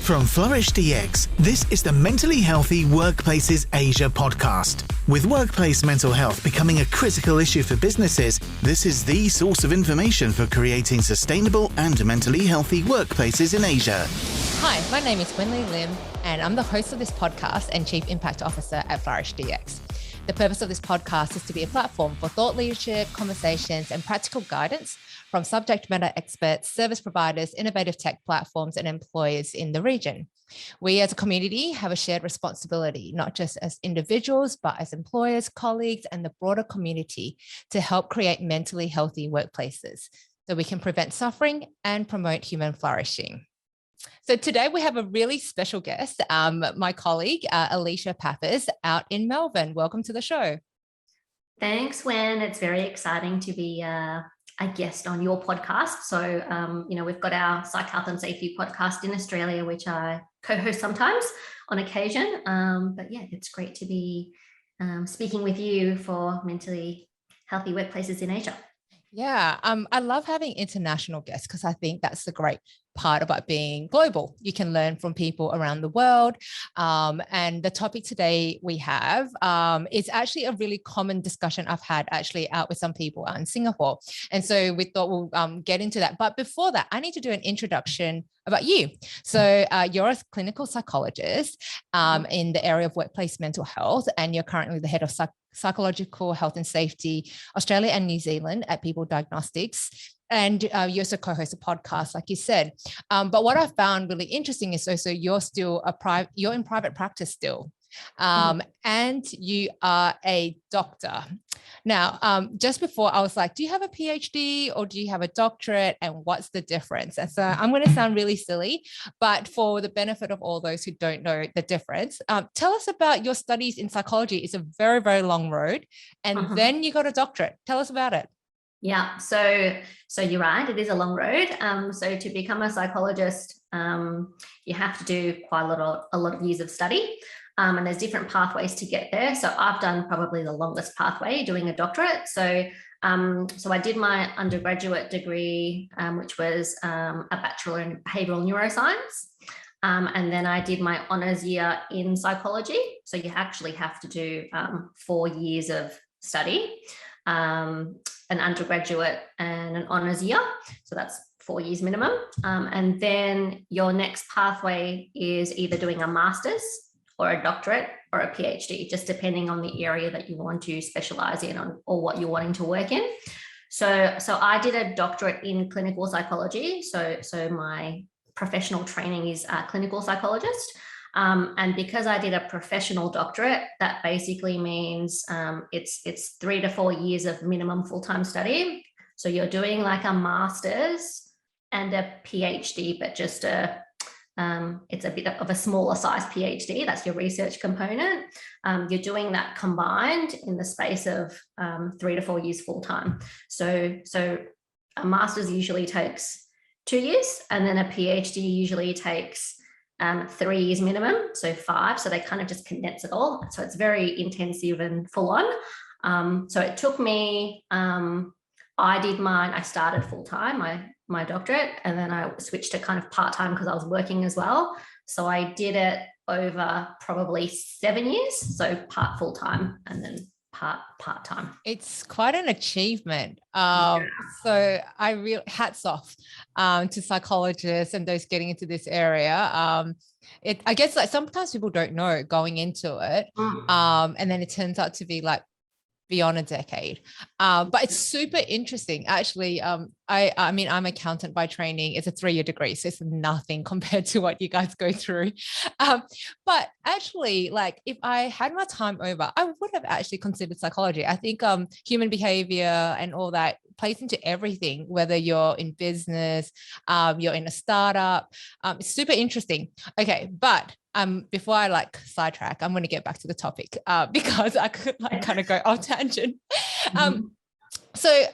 From Flourish DX, this is the Mentally Healthy Workplaces Asia podcast. With workplace mental health becoming a critical issue for businesses, this is the source of information for creating sustainable and mentally healthy workplaces in Asia. Hi, my name is Wenli Lim, and I'm the host of this podcast and Chief Impact Officer at Flourish DX. The purpose of this podcast is to be a platform for thought leadership, conversations, and practical guidance from subject matter experts, service providers, innovative tech platforms, and employers in the region. We as a community have a shared responsibility, not just as individuals, but as employers, colleagues, and the broader community to help create mentally healthy workplaces so we can prevent suffering and promote human flourishing. So today we have a really special guest, my colleague, Alicia Papas, out in Melbourne. Welcome to the show. Thanks, Wen. It's very exciting to be a guest on your podcast. So, we've got our Psych Health and Safety podcast in Australia, which I co-host sometimes on occasion. But yeah, it's great to be speaking with you for mentally healthy workplaces in Asia. Yeah, I love having international guests because I think that's the great part about being global. You can learn from people around the world. And the topic today we have is actually a really common discussion I've had actually out with some people out in Singapore. And so we thought we'll get into that. But before that, I need to do an introduction about you. So you're a clinical psychologist in the area of workplace mental health, and you're currently the head of Psychological Health and Safety Australia and New Zealand at People Diagnostics. And you also co-host a podcast, like you said. But what I found really interesting is also you're still you're in private practice still. And you are a doctor. Now, just before I was like, do you have a PhD or do you have a doctorate, and what's the difference? And so I'm going to sound really silly, but for the benefit of all those who don't know the difference, tell us about your studies in psychology. It's a very, very long road. And then you got a doctorate. Tell us about it. Yeah, so you're right. It is a long road. So to become a psychologist, you have to do quite a lot of years of study. And there's different pathways to get there. So I've done probably the longest pathway, doing a doctorate. So I did my undergraduate degree, which was a bachelor in behavioral neuroscience. And then I did my honours year in psychology. So you actually have to do 4 years of study, an undergraduate and an honours year. So that's 4 years minimum. And then your next pathway is either doing a master's or a doctorate or a PhD, just depending on the area that you want to specialize in or what you're wanting to work in. So I did a doctorate in clinical psychology. So my professional training is a clinical psychologist. And because I did a professional doctorate, that basically means it's 3 to 4 years of minimum full-time study. So you're doing like a master's and a PhD, but just it's a bit of a smaller size PhD. That's your research component. You're doing that combined in the space of 3 to 4 years full-time. So a master's usually takes 2 years, and then a PhD usually takes 3 years minimum, so 5. So they kind of just condense it all. So it's very intensive and full on. So it took me, I started full-time, my doctorate, and then I switched to kind of part-time because I was working as well. So I did it over probably 7 years. So part full-time and then part-time. It's quite an achievement. So I really hats off to psychologists and those getting into this area. I guess like sometimes people don't know going into it. And then it turns out to be like beyond a decade. But it's super interesting. Actually, I mean, I'm accountant by training. It's a 3-year degree, so it's nothing compared to what you guys go through. But actually, like if I had my time over, I would have actually considered psychology. I think human behavior and all that plays into everything, whether you're in business, you're in a startup. It's super interesting. Okay, but before I sidetrack, I'm going to get back to the topic because I could kind of go off tangent. So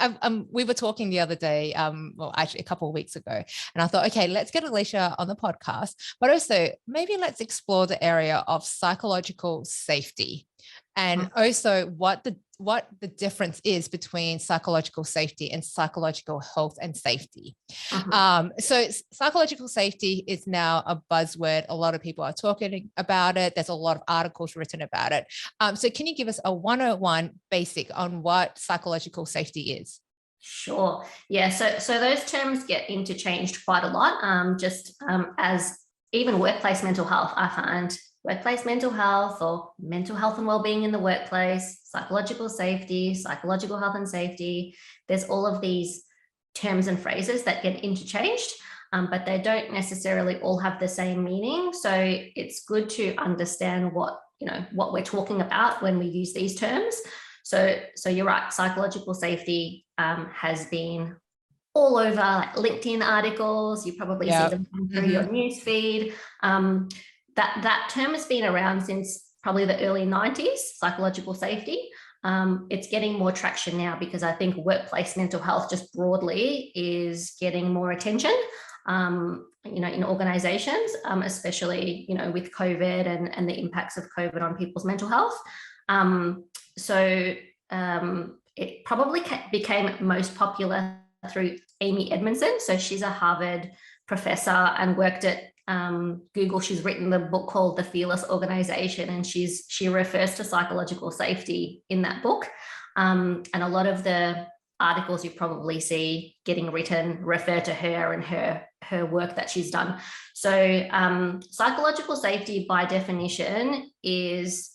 we were talking the other day, well, actually a couple of weeks ago, and I thought, okay, let's get Alicia on the podcast, but also maybe let's explore the area of psychological safety and also what what the difference is between psychological safety and psychological health and safety. So psychological safety is now a buzzword. A lot of people are talking about it. There's a lot of articles written about it. So can you give us a 101 basic on what psychological safety is? Sure. Yeah. So those terms get interchanged quite a lot. As even workplace mental health, I find workplace mental health or mental health and well-being in the workplace, psychological safety, psychological health and safety. There's all of these terms and phrases that get interchanged, but they don't necessarily all have the same meaning. So it's good to understand what we're talking about when we use these terms. So you're right, psychological safety has been all over, like LinkedIn articles. You probably see them come through your newsfeed. That term has been around since probably the early 90s, psychological safety. It's getting more traction now because I think workplace mental health just broadly is getting more attention, in organizations, especially, with COVID and the impacts of COVID on people's mental health. It probably became most popular through Amy Edmondson. So she's a Harvard professor and worked at Google. She's written the book called The Fearless Organization, and she refers to psychological safety in that book. And a lot of the articles you probably see getting written refer to her and her work that she's done. So psychological safety by definition is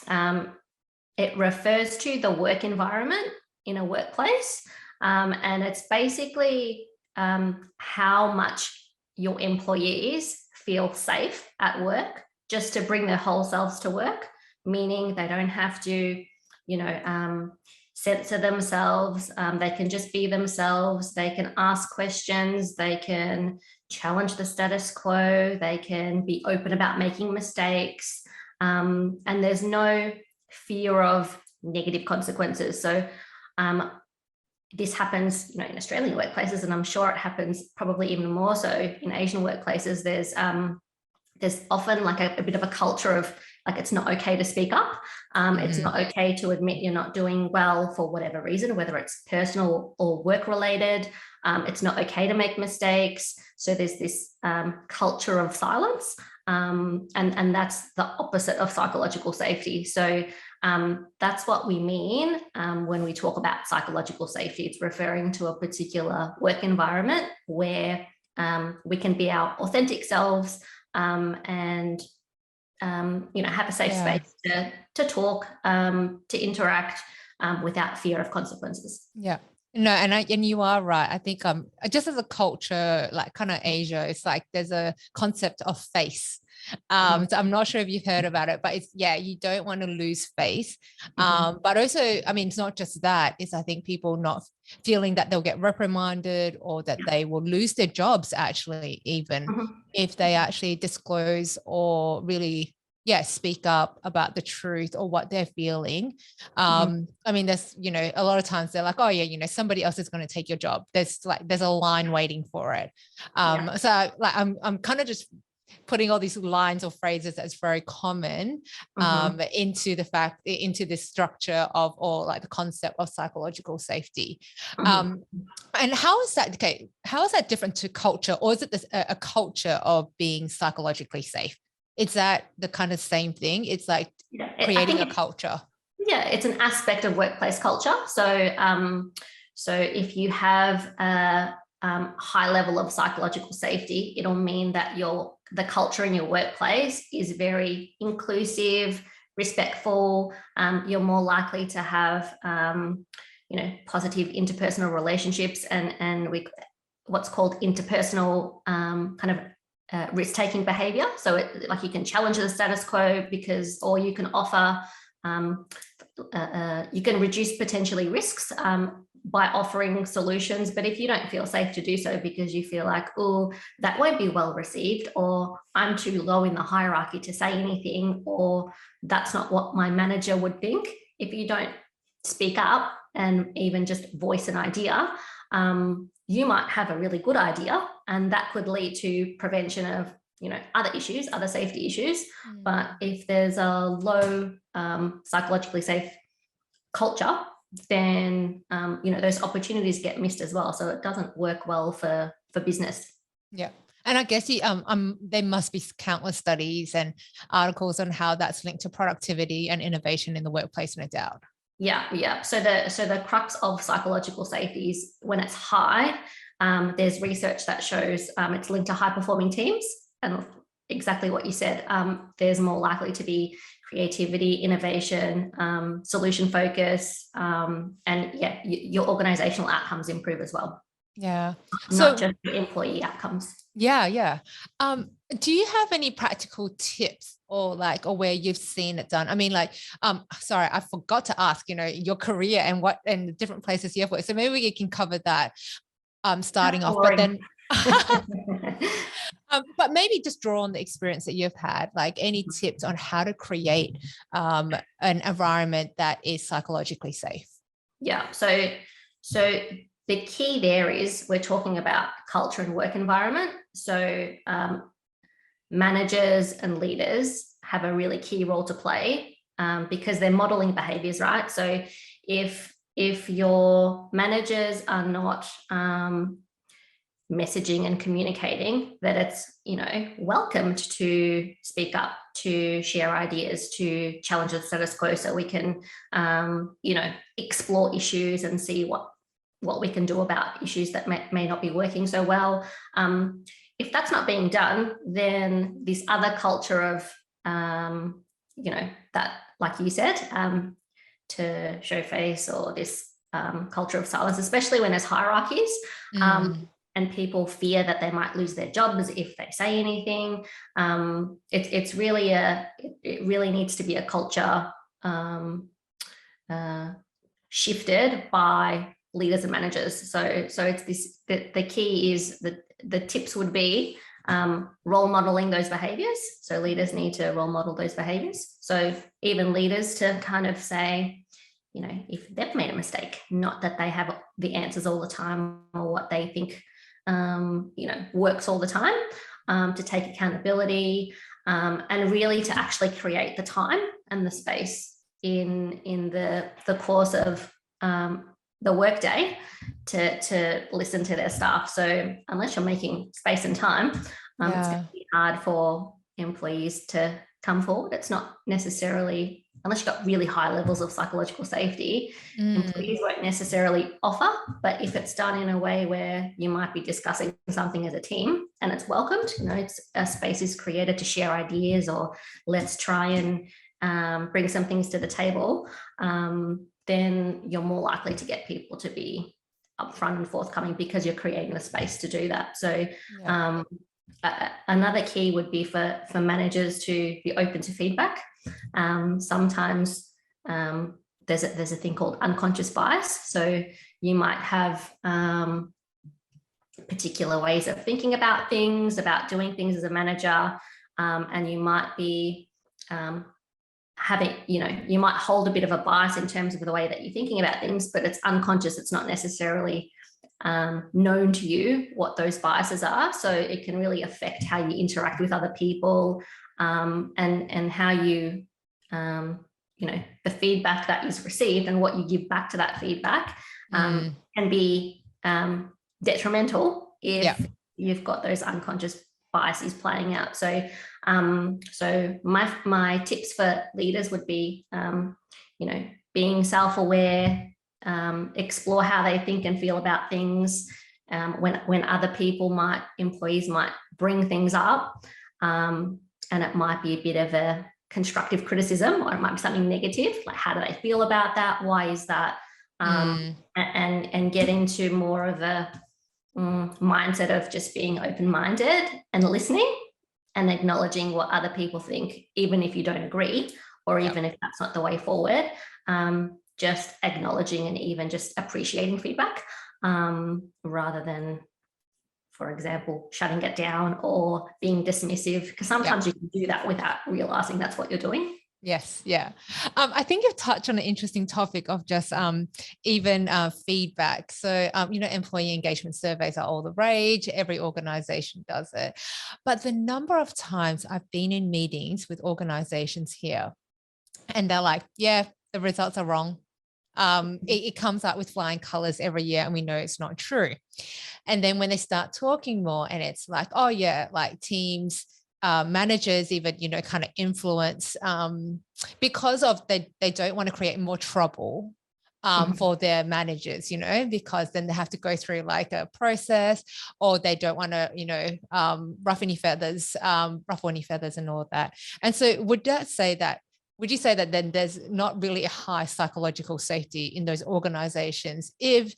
it refers to the work environment in a workplace. And it's basically how much your employees feel safe at work just to bring their whole selves to work, meaning they don't have to, censor themselves. They can just be themselves. They can ask questions. They can challenge the status quo. They can be open about making mistakes. And there's no fear of negative consequences. So this happens, in Australian workplaces, and I'm sure it happens probably even more so in Asian workplaces. There's often like a bit of a culture of like, it's not okay to speak up. It's not okay to admit you're not doing well for whatever reason, whether it's personal or work related. It's not okay to make mistakes. So there's this culture of silence. And that's the opposite of psychological safety. So that's what we mean when we talk about psychological safety. It's referring to a particular work environment where we can be our authentic selves and have a safe space to talk, to interact without fear of consequences. Yeah. No, and you are right. I think just as a culture, like kind of Asia, it's like there's a concept of face. So I'm not sure if you've heard about it, but it's you don't want to lose face. But also, I mean, it's not just that. It's I think people not feeling that they'll get reprimanded or that they will lose their jobs actually, even if they actually disclose or really speak up about the truth or what they're feeling. I mean, there's, a lot of times they're like, oh yeah, somebody else is going to take your job. There's a line waiting for it. So like, I'm kind of just putting all these lines or phrases that's very common into this structure of, or like the concept of psychological safety. And how is that, how is that different to culture, or is it a culture of being psychologically safe? Is that the kind of same thing? It's like creating a culture. Yeah, it's an aspect of workplace culture. So, so if you have a high level of psychological safety, it'll mean that the culture in your workplace is very inclusive, respectful. You're more likely to have, positive interpersonal relationships and what's called interpersonal kind of risk-taking behavior. So you can challenge the status quo or you can offer, you can reduce potentially risks by offering solutions. But if you don't feel safe to do so because you feel like, oh, that won't be well received, or I'm too low in the hierarchy to say anything, or that's not what my manager would think, if you don't speak up and even just voice an idea, you might have a really good idea, and that could lead to prevention of, other issues, other safety issues. But if there's a low psychologically safe culture, then those opportunities get missed as well. So it doesn't work well for business. Yeah. And I guess there must be countless studies and articles on how that's linked to productivity and innovation in the workplace, no doubt. Yeah. So the crux of psychological safety is when it's high. There's research that shows it's linked to high performing teams, and exactly what you said. There's more likely to be creativity, innovation, solution focus, and your organizational outcomes improve as well. Yeah. Not just the employee outcomes. Yeah. Do you have any practical tips or where you've seen it done? I mean, sorry, I forgot to ask, your career and the different places you've worked. So maybe we can cover that starting off, but then but maybe just draw on the experience that you've had, any tips on how to create an environment that is psychologically safe. Yeah. So the key there is we're talking about culture and work environment. So managers and leaders have a really key role to play because they're modeling behaviors, right? So if your managers are not messaging and communicating that it's welcomed to speak up, to share ideas, to challenge the status quo, so we can explore issues and see what we can do about issues that may not be working so well. If that's not being done, then this other culture of that, like you said, to show face, or this culture of silence, especially when there's hierarchies, and people fear that they might lose their jobs if they say anything. It really needs to be a culture shifted by leaders and managers. So it's this, the key is that the tips would be role modeling those behaviors. So leaders need to role model those behaviors. So even leaders to kind of say, if they've made a mistake, not that they have the answers all the time or what they think works all the time, to take accountability, and really to actually create the time and the space in the course of the workday to listen to their staff. So unless you're making space and time, it's going to be hard for employees to come forward. It's not necessarily, unless you've got really high levels of psychological safety, employees won't necessarily offer. But if it's done in a way where you might be discussing something as a team and it's welcomed, it's a space is created to share ideas, or let's try and bring some things to the table, then you're more likely to get people to be upfront and forthcoming because you're creating the space to do that. So another key would be for managers to be open to feedback. Sometimes there's a thing called unconscious bias. So you might have particular ways of thinking about things, about doing things as a manager, and you might be having, you might hold a bit of a bias in terms of the way that you're thinking about things, but it's unconscious. It's not necessarily known to you what those biases are. So it can really affect how you interact with other people, and how you, the feedback that is received and what you give back to that feedback can be detrimental if you've got those unconscious biases playing out. So my tips for leaders would be, being self-aware, explore how they think and feel about things, when other employees might bring things up, and it might be a bit of a constructive criticism, or it might be something negative, like how do they feel about that, why is that, and get into more of a mindset of just being open-minded and listening and acknowledging what other people think, even if you don't agree, or even if that's not the way forward, just acknowledging and even just appreciating feedback, rather than, for example, shutting it down or being dismissive, because sometimes you can do that without realizing that's what you're doing. Yes. Yeah. I think you've touched on an interesting topic of just even feedback. So, employee engagement surveys are all the rage. Every organization does it. But the number of times I've been in meetings with organizations here and they're like, yeah, the results are wrong. it comes out with flying colors every year, and we know it's not true. And then when they start talking more, and it's like, oh yeah, like teams, managers even, kind of influence, because of they don't want to create more trouble for their managers, because then they have to go through like a process, or they don't want to, ruffle any feathers and all that. And so would you say that then there's not really a high psychological safety in those organizations if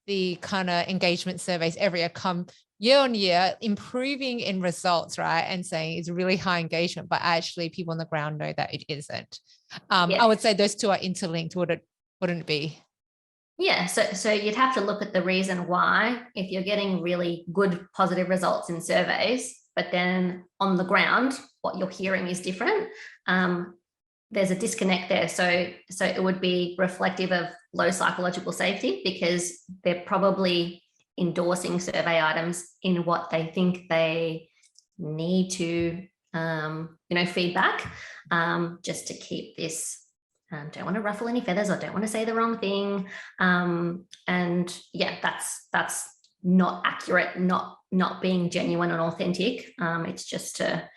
the kind of engagement surveys every year come year on year improving in results, right? And saying it's really high engagement, but actually people on the ground know that it isn't. I would say those two are interlinked, wouldn't it be? Yeah, so you'd have to look at the reason why, if you're getting really good positive results in surveys, but then on the ground, what you're hearing is different. There's a disconnect there. So it would be reflective of low psychological safety, because they're probably endorsing survey items in what they think they need to, feedback, just to keep this. Don't want to ruffle any feathers, or don't want to say the wrong thing. And yeah, that's not accurate, not being genuine and authentic. It's just to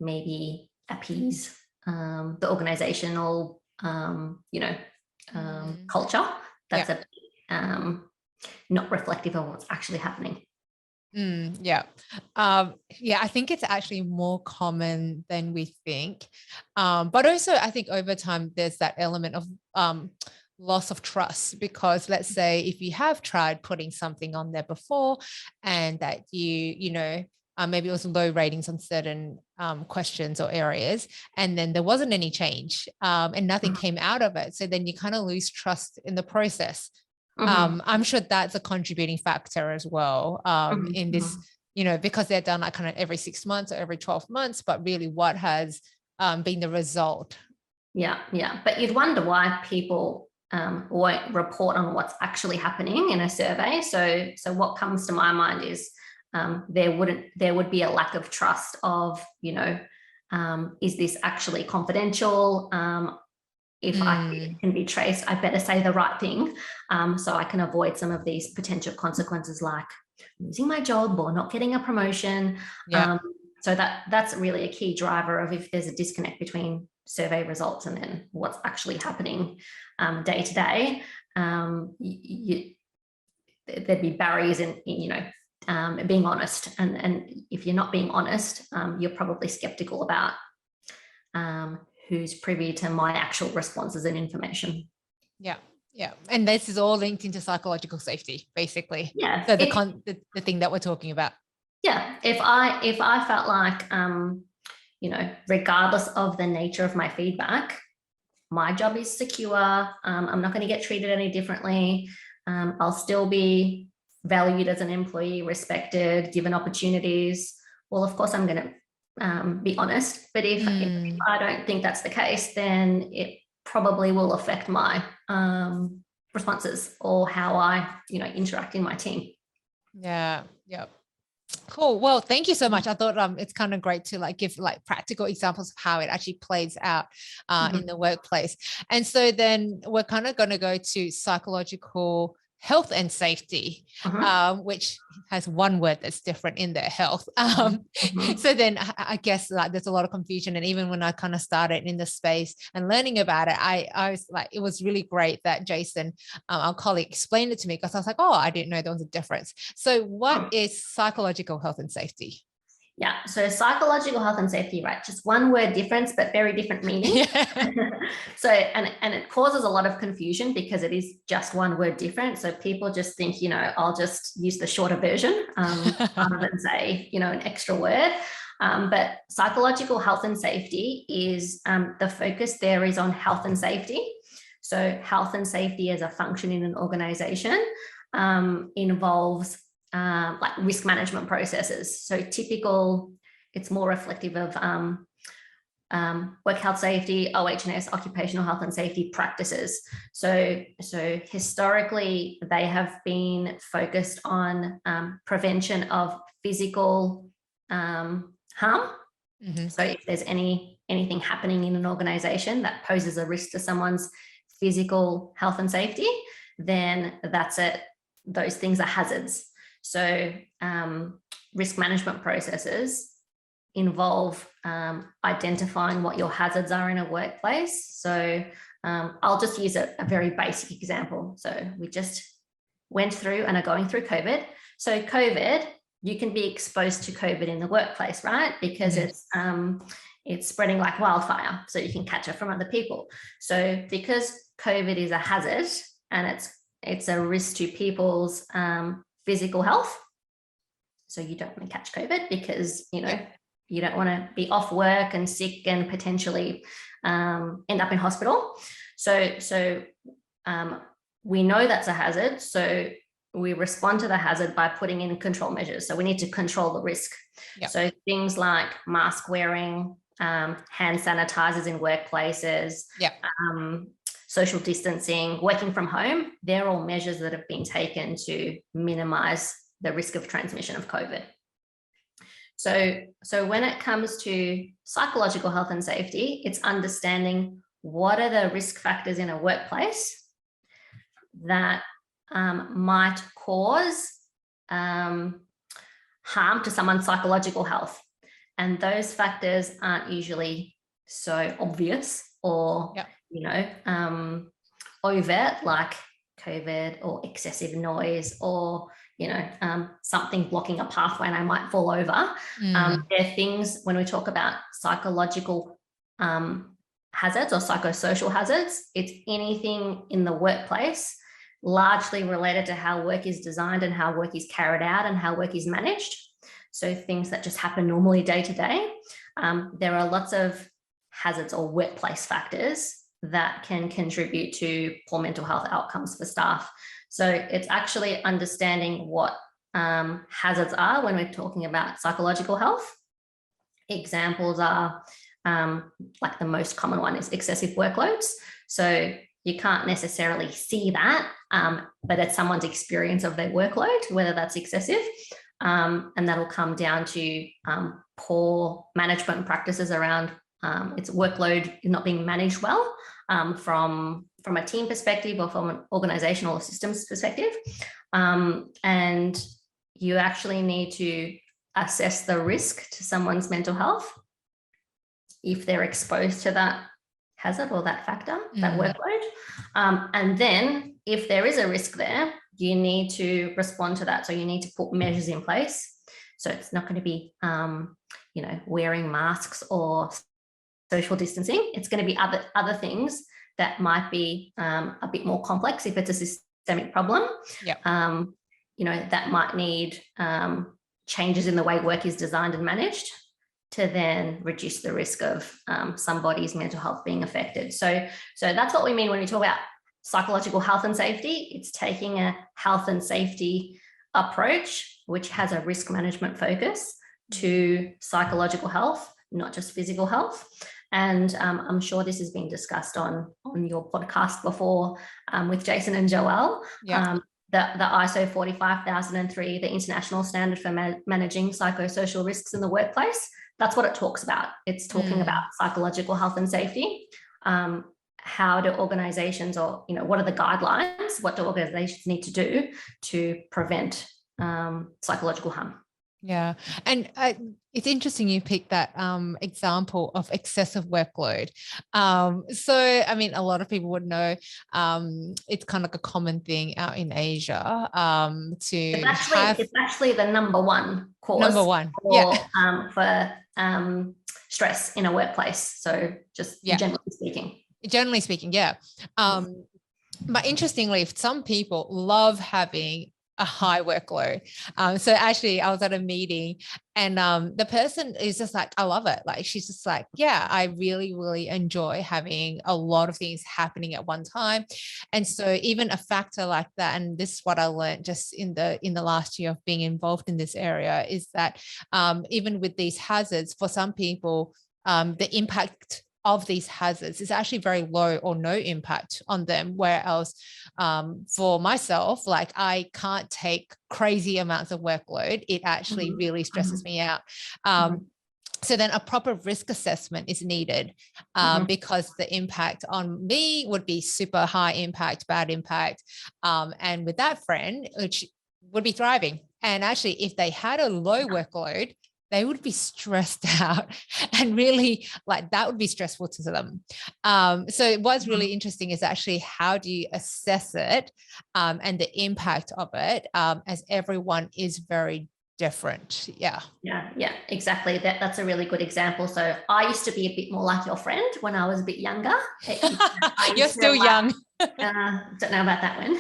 maybe appease the organizational, culture. That's not reflective of what's actually happening. Yeah, I think it's actually more common than we think. But also I think over time there's that element of loss of trust, because let's say if you have tried putting something on there before, and that maybe it was low ratings on certain questions or areas, and then there wasn't any change, and nothing came out of it. So then you kind of lose trust in the process. I'm sure that's a contributing factor as well, in this, because they're done like kind of every 6 months or every 12 months, but really what has been the result. Yeah. But you'd wonder why people won't report on what's actually happening in a survey. So what comes to my mind is there would be a lack of trust of, is this actually confidential? If I can be traced, I better say the right thing, so I can avoid some of these potential consequences, like losing my job or not getting a promotion. So that's really a key driver of if there's a disconnect between survey results and then what's actually happening day to day. There'd be barriers in being honest, and if you're not being honest, you're probably skeptical about who's privy to my actual responses and information. Yeah. And this is all linked into psychological safety, basically. Yeah. So the thing that we're talking about. Yeah. If I felt like, regardless of the nature of my feedback, my job is secure, I'm not going to get treated any differently, I'll still be valued as an employee, respected, given opportunities, well, of course I'm going to be honest. But if I don't think that's the case, then it probably will affect my responses or how I interact in my team. Yeah. Cool. Well, thank you so much. I thought it's kind of great to give practical examples of how it actually plays out in the workplace. And so then we're kind of going to go to psychological health and safety, which has one word that's different in their health. So then I guess there's a lot of confusion. And even when I kind of started in the space and learning about it, I was like, it was really great that Jason, our colleague, explained it to me, because I was like, oh, I didn't know there was a difference. So what is psychological health and safety? Yeah, so psychological health and safety, right? Just one word difference, but very different meaning. So, and it causes a lot of confusion because it is just one word different. So people just think, I'll just use the shorter version rather than say, an extra word. But psychological health and safety is the focus there is on health and safety. So health and safety as a function in an organization involves risk management processes. So it's more reflective of work health safety, OH&S, occupational health and safety practices. So historically, they have been focused on prevention of physical harm. So if there's anything happening in an organization that poses a risk to someone's physical health and safety, then that's it. Those things are hazards. So risk management processes involve identifying what your hazards are in a workplace. So I'll just use a very basic example. So we just went through and are going through COVID. So COVID, you can be exposed to COVID in the workplace, right? Because it's spreading like wildfire, so you can catch it from other people. So because COVID is a hazard and it's a risk to people's physical health, so you don't want to catch COVID because, you know, you don't want to be off work and sick and potentially end up in hospital. So we know that's a hazard. So we respond to the hazard by putting in control measures. So we need to control the risk. Yep. So things like mask wearing, hand sanitizers in workplaces, social distancing, working from home, they're all measures that have been taken to minimize the risk of transmission of COVID. So when it comes to psychological health and safety, it's understanding what are the risk factors in a workplace that might cause harm to someone's psychological health. And those factors aren't usually so obvious or, overt, like COVID or excessive noise or, something blocking a pathway and I might fall over. They're things when we talk about psychological hazards or psychosocial hazards, it's anything in the workplace largely related to how work is designed and how work is carried out and how work is managed. So things that just happen normally day to day. There are lots of hazards or workplace factors that can contribute to poor mental health outcomes for staff. So it's actually understanding what hazards are when we're talking about psychological health. Examples are like the most common one is excessive workloads. So you can't necessarily see that, but it's someone's experience of their workload, whether that's excessive. And that'll come down to poor management practices around its workload not being managed well from a team perspective or from an organizational systems perspective. And you actually need to assess the risk to someone's mental health if they're exposed to that hazard or that factor, that workload. And then if there is a risk there, you need to respond to that. So you need to put measures in place. So it's not going to be, wearing masks or social distancing. It's going to be other things that might be a bit more complex if it's a systemic problem. That might need changes in the way work is designed and managed to then reduce the risk of somebody's mental health being affected. So that's what we mean when we talk about psychological health and safety. It's taking a health and safety approach, which has a risk management focus to psychological health, not just physical health. And I'm sure this has been discussed on your podcast before with Jason and Joelle. The ISO 45003, the international standard for managing psychosocial risks in the workplace. That's what it talks about. It's talking about psychological health and safety. How do organizations or, what are the guidelines? What do organizations need to do to prevent psychological harm? Yeah. And it's interesting you picked that example of excessive workload. So, I mean, a lot of people would know it's kind of like a common thing out in Asia it's actually the number one cause for stress in a workplace. So just generally speaking. Generally speaking, yeah. But interestingly, some people love having a high workload. So actually I was at a meeting and the person is just like, I love it. Like, she's just like, yeah, I really, really enjoy having a lot of things happening at one time. And so even a factor like that, and this is what I learned just in the last year of being involved in this area, is that even with these hazards, for some people, the impact of these hazards is actually very low or no impact on them. Whereas for myself, like, I can't take crazy amounts of workload. It actually really stresses me out. So then a proper risk assessment is needed because the impact on me would be super high impact, bad impact. And with that friend, which would be thriving. And actually, if they had a low workload, they would be stressed out and really like that would be stressful to them. So what's really interesting is actually how do you assess it and the impact of it as everyone is very different. Yeah, exactly. That's a really good example. So I used to be a bit more like your friend when I was a bit younger. You're still young. Don't know about that one,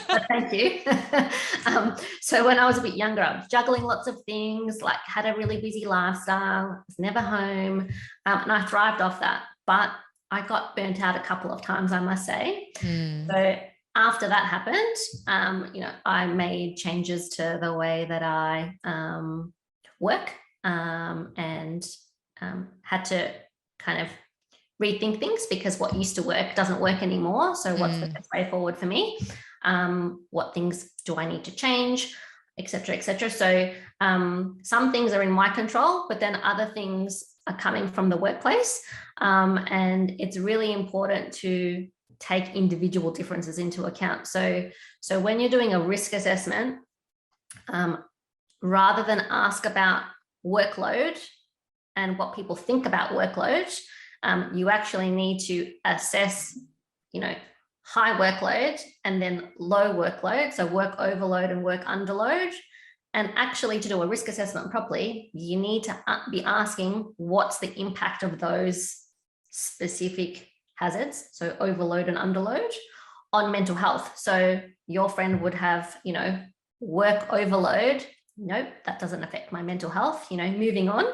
but thank you. So when I was a bit younger, I was juggling lots of things, like had a really busy lifestyle, was never home, and I thrived off that. But I got burnt out a couple of times, I must say. So after that happened, I made changes to the way that I work and had to kind of rethink things because what used to work doesn't work anymore. So what's the best way forward for me? What things do I need to change, et cetera, et cetera. So some things are in my control, but then other things are coming from the workplace. And it's really important to take individual differences into account. So when you're doing a risk assessment, rather than ask about workload and what people think about workload, you actually need to assess, high workload and then low workload. So work overload and work underload. And actually to do a risk assessment properly, you need to be asking what's the impact of those specific hazards, so overload and underload, on mental health. So your friend would have, work overload. Nope, that doesn't affect my mental health, moving on.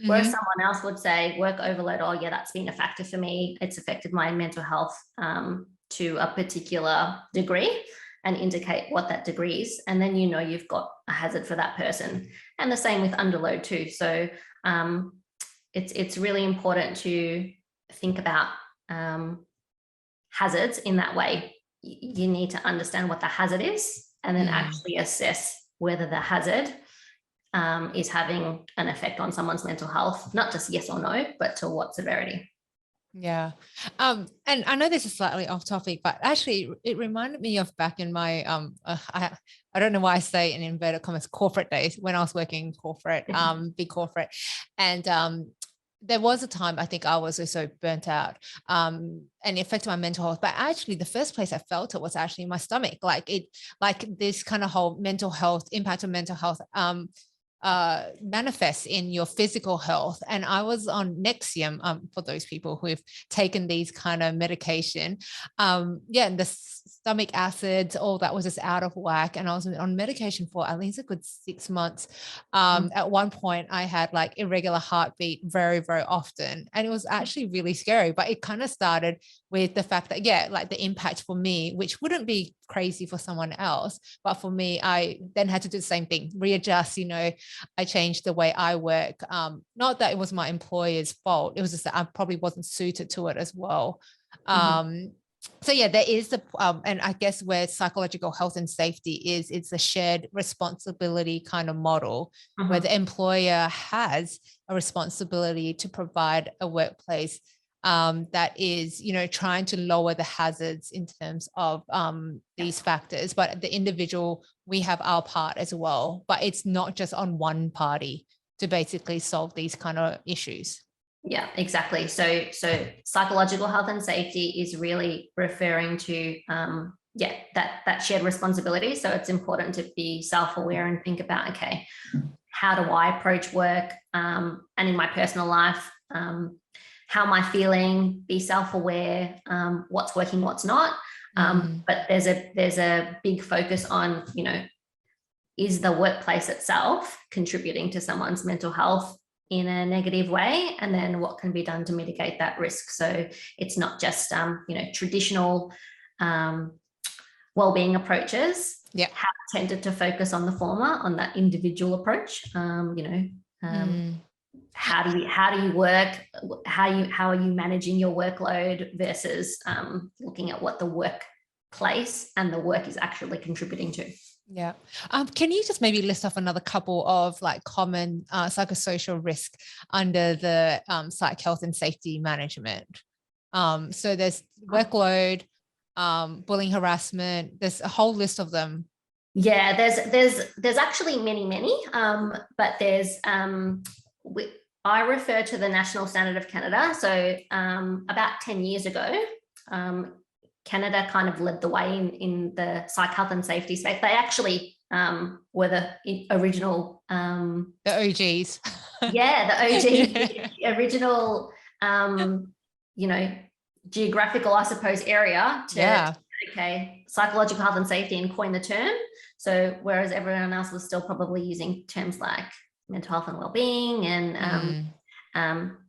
Whereas someone else would say work overload, oh yeah, that's been a factor for me. It's affected my mental health to a particular degree, and indicate what that degree is. And then you've got a hazard for that person. And the same with underload too. So it's really important to think about hazards in that way. You need to understand what the hazard is and then actually assess whether the hazard is having an effect on someone's mental health, not just yes or no, but to what severity. Yeah. And I know this is slightly off topic, but actually it reminded me of back in my, I don't know why I say in inverted commas, corporate days when I was working in corporate, big corporate. And there was a time I think I was also burnt out and it affected my mental health. But actually the first place I felt it was actually my stomach, like this kind of whole mental health, impact of mental health manifests in your physical health. And I was on Nexium for those people who have taken these kind of medication. And the stomach acids, all that was just out of whack. And I was on medication for at least a good 6 months. At one point I had like irregular heartbeat very, very often. And it was actually really scary, but it kind of started with the fact that, like the impact for me, which wouldn't be crazy for someone else, but for me, I then had to do the same thing, readjust, I changed the way I work. Not that it was my employer's fault. It was just that I probably wasn't suited to it as well. So there is the, and I guess where psychological health and safety is, it's a shared responsibility kind of model where the employer has a responsibility to provide a workplace that is, trying to lower the hazards in terms of these factors, but the individual, we have our part as well, but it's not just on one party to basically solve these kind of issues. Yeah, exactly. So psychological health and safety is really referring to that shared responsibility. So it's important to be self-aware and think about, okay, how do I approach work and in my personal life? How am I feeling? Be self-aware, what's working, what's not. But there's a big focus on, is the workplace itself contributing to someone's mental health in a negative way? And then what can be done to mitigate that risk? So it's not just, traditional wellbeing approaches. Yeah. Have tended to focus on the former, on that individual approach. How do you work? How are you managing your workload versus looking at what the workplace and the work is actually contributing to? Yeah. Can you just maybe list off another couple of like common psychosocial risk under the psych health and safety management? So there's workload, bullying, harassment. There's a whole list of them. Yeah, there's actually many, but there's I refer to the National Standard of Canada. So about 10 years ago, Canada kind of led the way in the psych health and safety space. They actually were the original the OGs. Yeah, the OG, the original geographical, I suppose, area to okay, psychological health and safety and coin the term. So whereas everyone else was still probably using terms like mental health and well-being and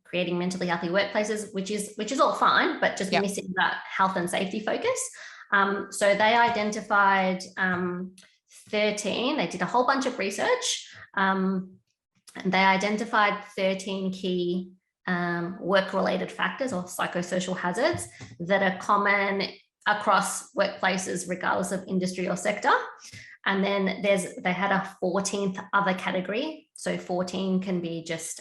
creating mentally healthy workplaces, which is all fine, but just missing that health and safety focus. So they identified 13, they did a whole bunch of research, and they identified 13 key work-related factors or psychosocial hazards that are common across workplaces, regardless of industry or sector. And then they had a 14th other category. So 14 can be just,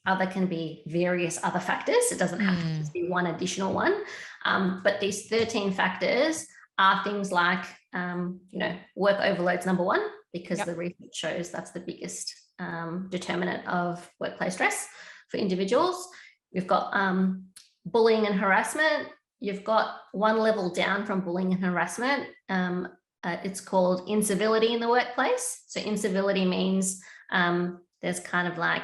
other can be various other factors. It doesn't have to just be one additional one. But these 13 factors are things like, work overload's number one, because the research shows that's the biggest determinant of workplace stress for individuals. We've got bullying and harassment. You've got one level down from bullying and harassment. It's called incivility in the workplace. So incivility means there's kind of like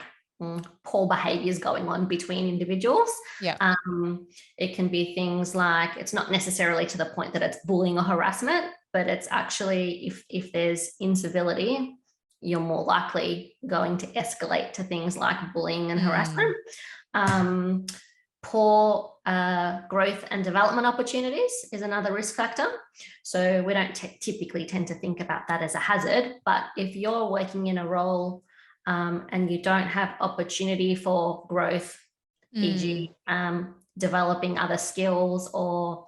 poor behaviors going on between individuals. It can be things like, it's not necessarily to the point that it's bullying or harassment, but it's actually if there's incivility, you're more likely going to escalate to things like bullying and harassment. Poor growth and development opportunities is another risk factor. So we don't typically tend to think about that as a hazard, but if you're working in a role and you don't have opportunity for growth, e.g. developing other skills or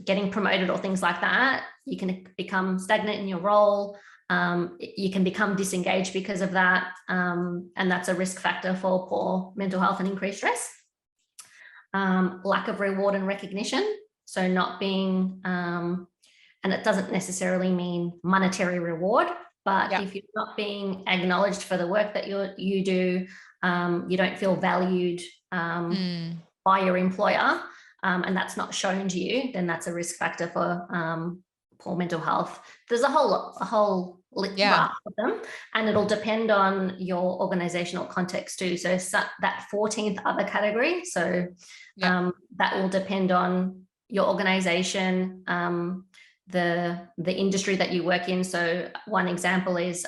getting promoted or things like that, you can become stagnant in your role. You can become disengaged because of that. And that's a risk factor for poor mental health and increased stress. Lack of reward and recognition. So not being, and it doesn't necessarily mean monetary reward, but if you're not being acknowledged for the work that you do, you don't feel valued by your employer, and that's not shown to you, then that's a risk factor for poor mental health. There's a whole raft of them, and it'll depend on your organizational context too. So that 14th other category, so that will depend on your organization, the industry that you work in. So one example is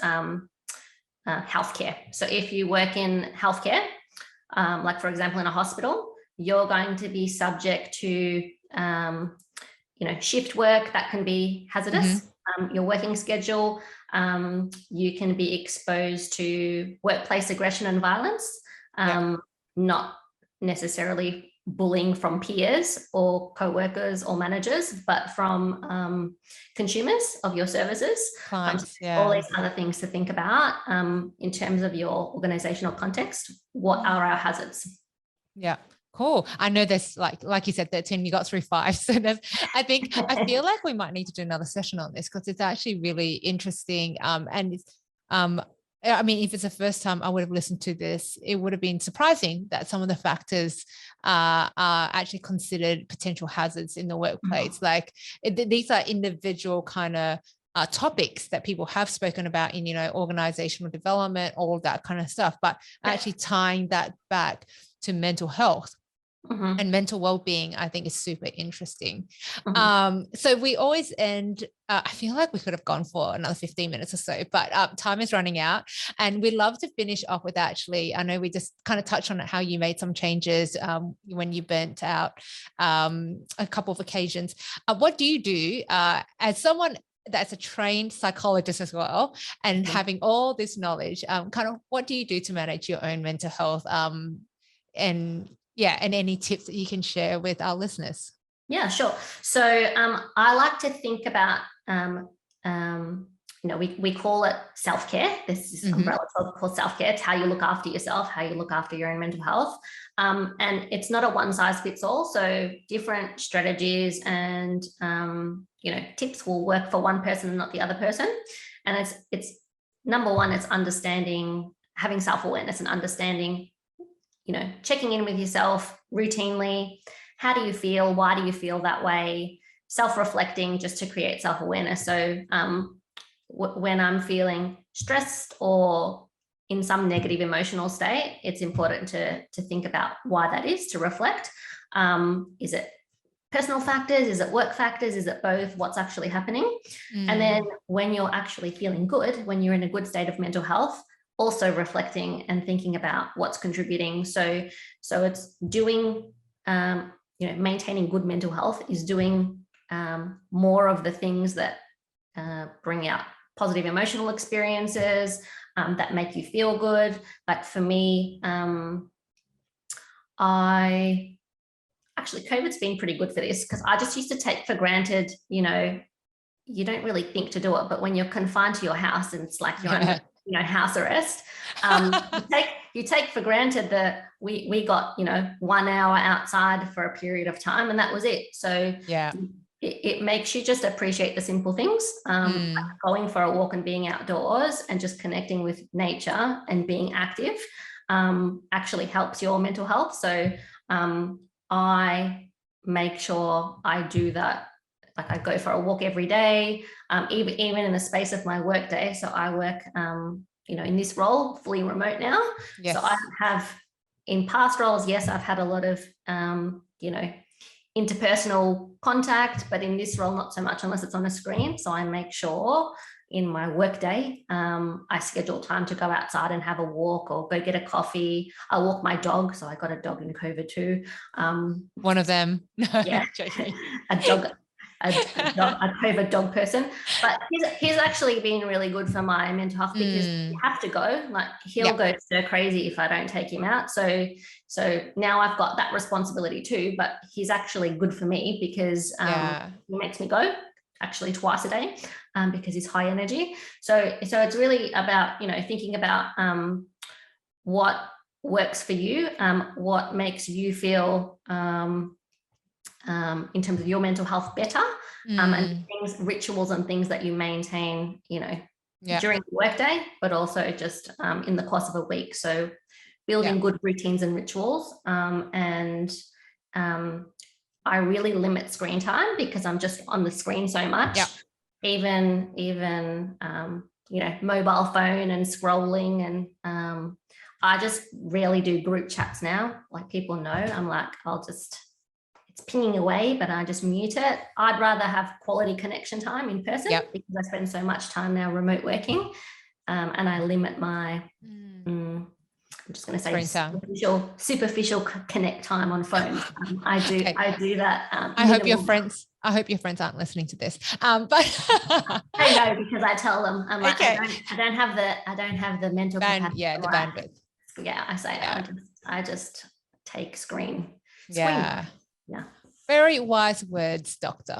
healthcare. So if you work in healthcare, like for example in a hospital, you're going to be subject to shift work that can be hazardous. Your working schedule, you can be exposed to workplace aggression and violence, not necessarily bullying from peers or co-workers or managers, but from consumers of your services. All these other things to think about in terms of your organizational context. What are our hazards? Cool. I know there's like you said, 13, you got through 5. So I feel like we might need to do another session on this because it's actually really interesting. And it's, I mean, if it's the first time I would have listened to this, it would have been surprising that some of the factors are actually considered potential hazards in the workplace. Like these are individual kind of topics that people have spoken about in, organizational development, all of that kind of stuff, but actually tying that back to mental health and mental well-being, I think is super interesting. So we always end, I feel like we could have gone for another 15 minutes or so, but time is running out, and we'd love to finish off with actually, I know we just kind of touched on it, how you made some changes when you burnt out a couple of occasions. What do you do as someone that's a trained psychologist as well, and having all this knowledge, kind of what do you do to manage your own mental health? And any tips that you can share with our listeners? Yeah, sure. So I like to think about we call it self-care. This is umbrella called self-care. It's how you look after yourself, how you look after your own mental health. And it's not a one size fits all. So different strategies and, tips will work for one person and not the other person. And it's number one, it's understanding, having self-awareness and understanding, checking in with yourself routinely. How do you feel? Why do you feel that way? Self-reflecting just to create self-awareness. So when I'm feeling stressed or in some negative emotional state, it's important to think about why that is, to reflect. Is it personal factors? Is it work factors? Is it both? What's actually happening? And then when you're actually feeling good, when you're in a good state of mental health, also reflecting and thinking about what's contributing. So it's doing, maintaining good mental health is doing more of the things that bring out positive emotional experiences that make you feel good. Like for me, COVID's been pretty good for this, because I just used to take for granted, you don't really think to do it, but when you're confined to your house and it's like you're under, house arrest, you take for granted that we got, 1 hour outside for a period of time, and that was it. So yeah. It makes you just appreciate the simple things, like going for a walk and being outdoors and just connecting with nature and being active actually helps your mental health. So I make sure I do that. Like I go for a walk every day, even in the space of my work day. So I work, in this role, fully remote now. Yes. So I have, in past roles, yes, I've had a lot of, interpersonal contact, but in this role, not so much unless it's on a screen. So I make sure in my work day, I schedule time to go outside and have a walk or go get a coffee. I walk my dog. So I got a dog in COVID too. One of them. Yeah, a COVID dog person, but he's actually been really good for my mental health, because you have to go, like he'll go stir crazy if I don't take him out. So now I've got that responsibility too, but he's actually good for me because he makes me go actually twice a day because he's high energy. So it's really about, thinking about what works for you, what makes you feel in terms of your mental health better, and rituals and things that you maintain, during the workday, but also just in the course of a week. So building good routines and rituals. And I really limit screen time because I'm just on the screen so much. Even mobile phone and scrolling, and I just rarely do group chats now. Like people know, I'm like, it's pinging away, but I just mute it. I'd rather have quality connection time in person because I spend so much time now remote working, and I limit my, I'm just going to say superficial connect time on phones. I do that. I hope your friends aren't listening to this, but I know, because I tell them, I'm like, I don't have the mental capacity. The bandwidth. Yeah, I say I just take screen. Yeah. Very wise words, Doctor.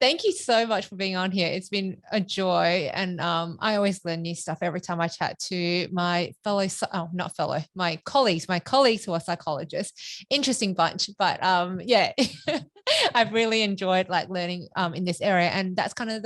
Thank you so much for being on here. It's been a joy, and I always learn new stuff every time I chat to my my colleagues who are psychologists. Interesting bunch, but I've really enjoyed learning in this area, and that's kind of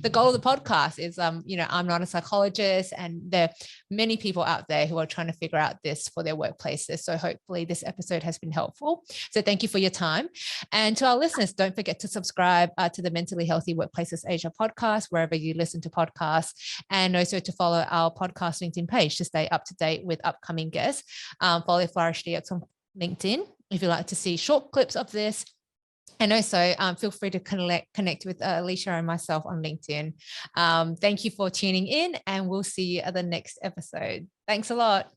the goal of the podcast is, I'm not a psychologist, and there are many people out there who are trying to figure out this for their workplaces. So hopefully this episode has been helpful. So thank you for your time. And to our listeners, don't forget to subscribe to the Mentally Healthy Workplaces Asia podcast, wherever you listen to podcasts, and also to follow our podcast LinkedIn page to stay up to date with upcoming guests. Follow Flourish DX on LinkedIn if you'd like to see short clips of this. And also feel free to connect with Alicia and myself on LinkedIn. Thank you for tuning in, and we'll see you at the next episode. Thanks a lot.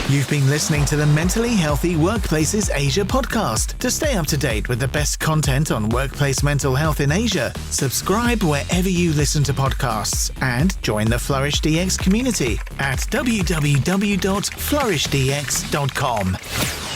You've been listening to the Mentally Healthy Workplaces Asia podcast. To stay up to date with the best content on workplace mental health in Asia, subscribe wherever you listen to podcasts and join the Flourish DX community at www.flourishdx.com.